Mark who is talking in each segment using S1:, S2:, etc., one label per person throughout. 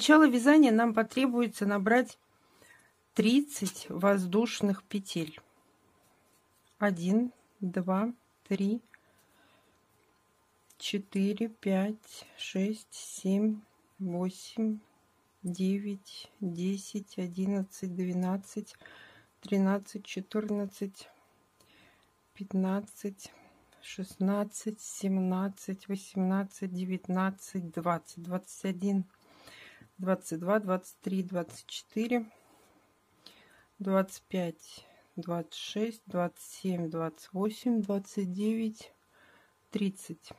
S1: начала вязания нам потребуется набрать 30 воздушных петель. 1, 2, 3, 4, 5, 6, 7, 8, 9, 10, 11, 12, 13, 14, 15, 16, 17, 18, 19, 20, 21, 22, 23, 24, 25, 26, 27, 28, 29, 30.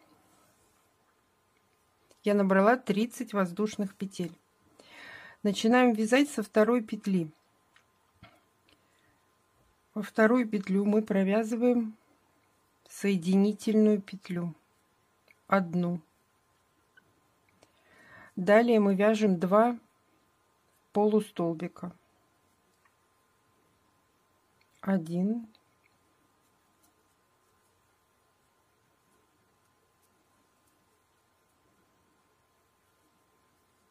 S1: Я набрала 30 воздушных петель. Начинаем вязать со второй петли. Во вторую петлю мы провязываем соединительную петлю, одну. Далее мы вяжем 2 полустолбика. 1,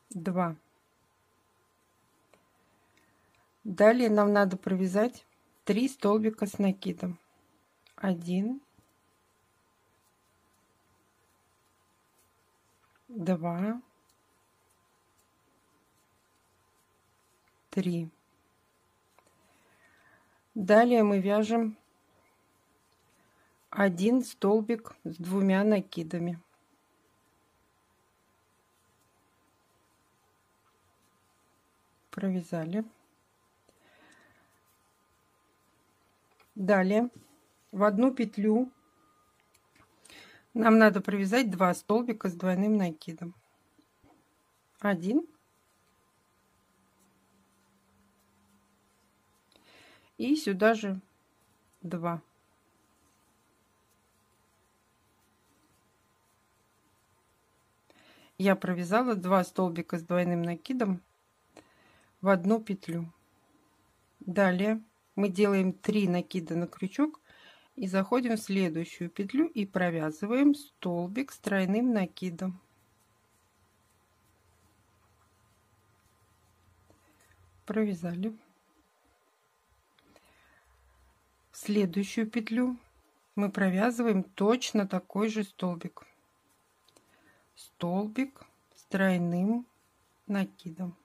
S1: 2. Далее нам надо провязать 3 столбика с накидом. 1, 2, 3. Далее мы вяжем 1 столбик с 2 накидами. Провязали. Далее в одну петлю нам надо провязать 2 столбика с двойным накидом. 1 и сюда же 2. Я провязала 2 столбика с двойным накидом в одну петлю. Далее мы делаем 3 накида на крючок и заходим в следующую петлю и провязываем столбик с тройным накидом. Провязали. В следующую петлю мы провязываем точно такой же столбик. Столбик с тройным накидом.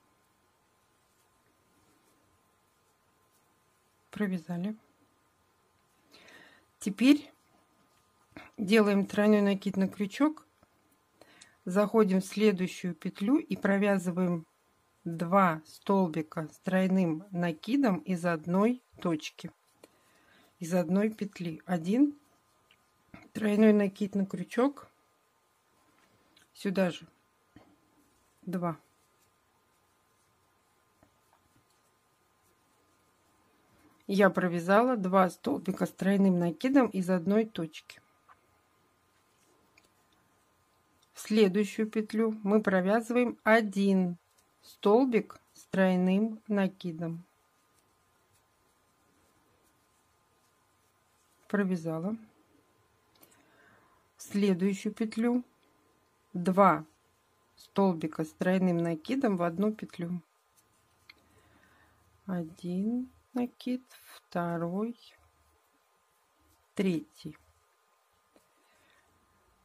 S1: Провязали. Теперь делаем тройной накид на крючок, заходим в следующую петлю и провязываем 2 столбика с тройным накидом из одной точки, из одной петли. 1 тройной накид на крючок, сюда же 2. Я провязала 2 столбика с тройным накидом из одной точки. В следующую петлю мы провязываем 1 столбик с тройным накидом. Провязала. В следующую петлю 2 столбика с тройным накидом в одну петлю. 1 накид, 2, 3.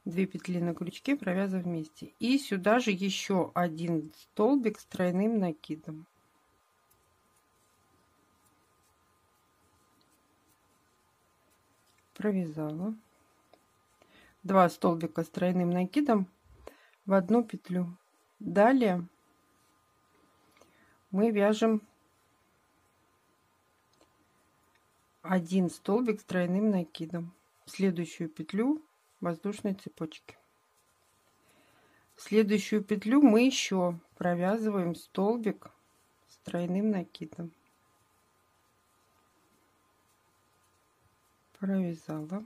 S1: 2 петли на крючке провязываем вместе. И сюда же еще 1 столбик с тройным накидом. Провязала. 2 столбика с тройным накидом в одну петлю. Далее мы вяжем 1 столбик с тройным накидом в следующую петлю воздушной цепочки. В следующую петлю мы еще провязываем столбик с тройным накидом. Провязала.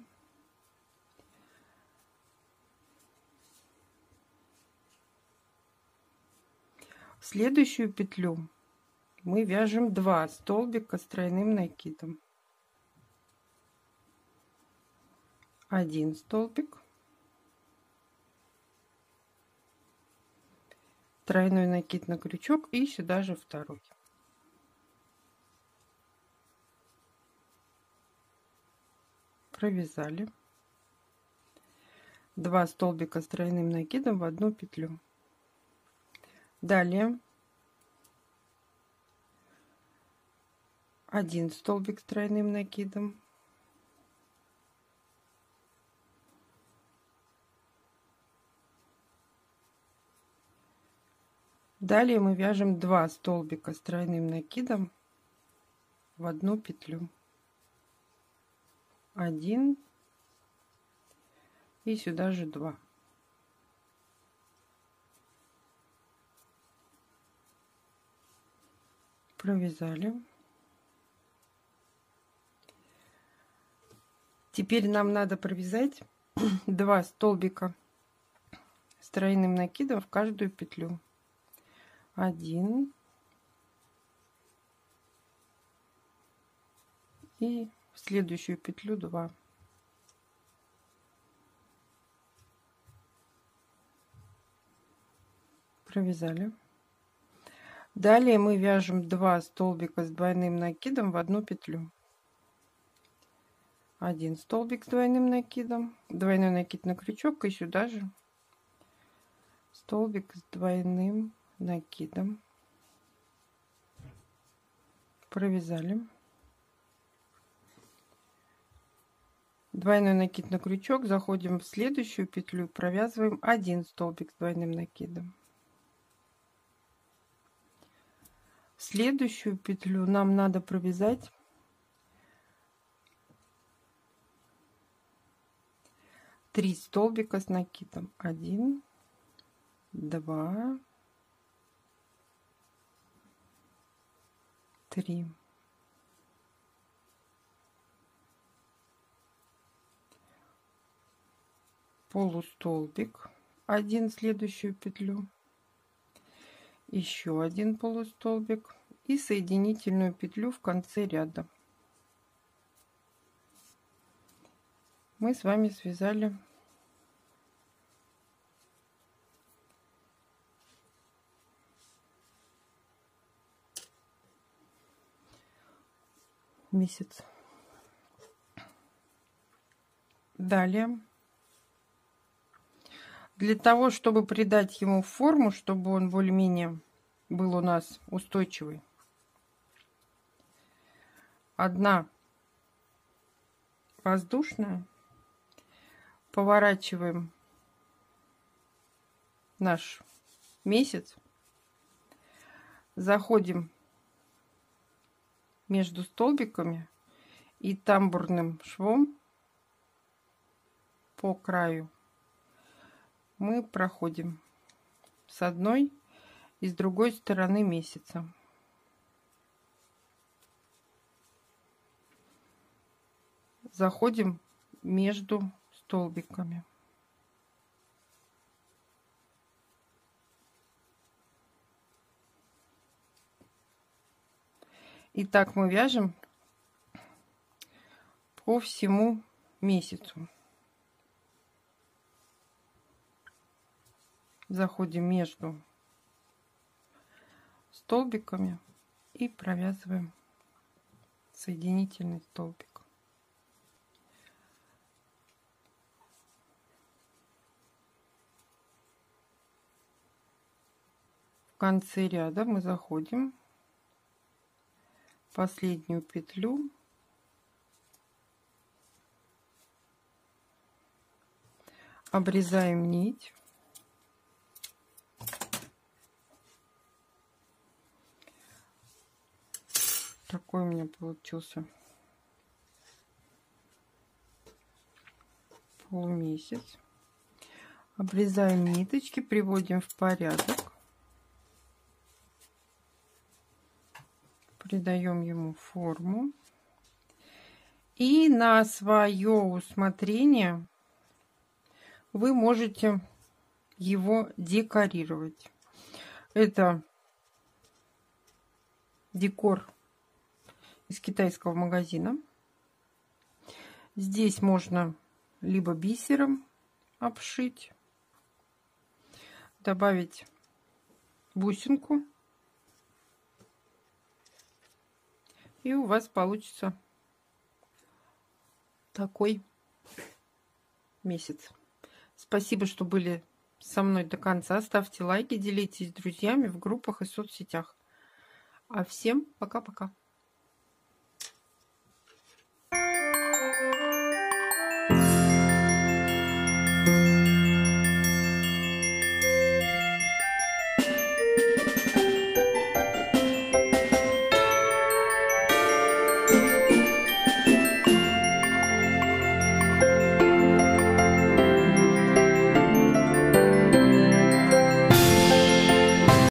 S1: В следующую петлю мы вяжем 2 столбика с тройным накидом. 1 столбик, тройной накид на крючок и сюда же второй. Провязали. 2 столбика с тройным накидом в одну петлю. Далее 1 столбик с тройным накидом. Далее мы вяжем 2 столбика с тройным накидом в одну петлю. 1 и сюда же 2. Провязали. Теперь нам надо провязать 2 столбика с тройным накидом в каждую петлю. 1 и в следующую петлю 2. Провязали. Далее мы вяжем 2 столбика с двойным накидом в одну петлю. 1 столбик с двойным накидом, двойной накид на крючок и сюда же столбик с двойным накидом. Провязали. Двойной накид на крючок, заходим в следующую петлю, провязываем 1 столбик с двойным накидом. В следующую петлю нам надо провязать 3 столбика с накидом. 1, 2, 3. Полустолбик, 1 следующую петлю, еще 1 полустолбик и соединительную петлю в конце ряда. Мы с вами связали месяц. Далее, для того, чтобы придать ему форму, чтобы он более-менее был у нас устойчивый, 1 воздушная, поворачиваем наш месяц, заходим между столбиками и тамбурным швом по краю мы проходим с одной и с другой стороны месяца. Заходим между столбиками. И так мы вяжем по всему месяцу. Заходим между столбиками и провязываем соединительный столбик. В конце ряда мы заходим в последнюю петлю, обрезаем нить, такой у меня получился полумесяц. Обрезаем ниточки, приводим в порядок, придаем ему форму и на свое усмотрение вы можете его декорировать. Это декор из китайского магазина. Здесь можно либо бисером обшить, добавить бусинку. И у вас получится такой месяц. Спасибо, что были со мной до конца. Ставьте лайки, делитесь с друзьями в группах и соцсетях. А всем пока-пока.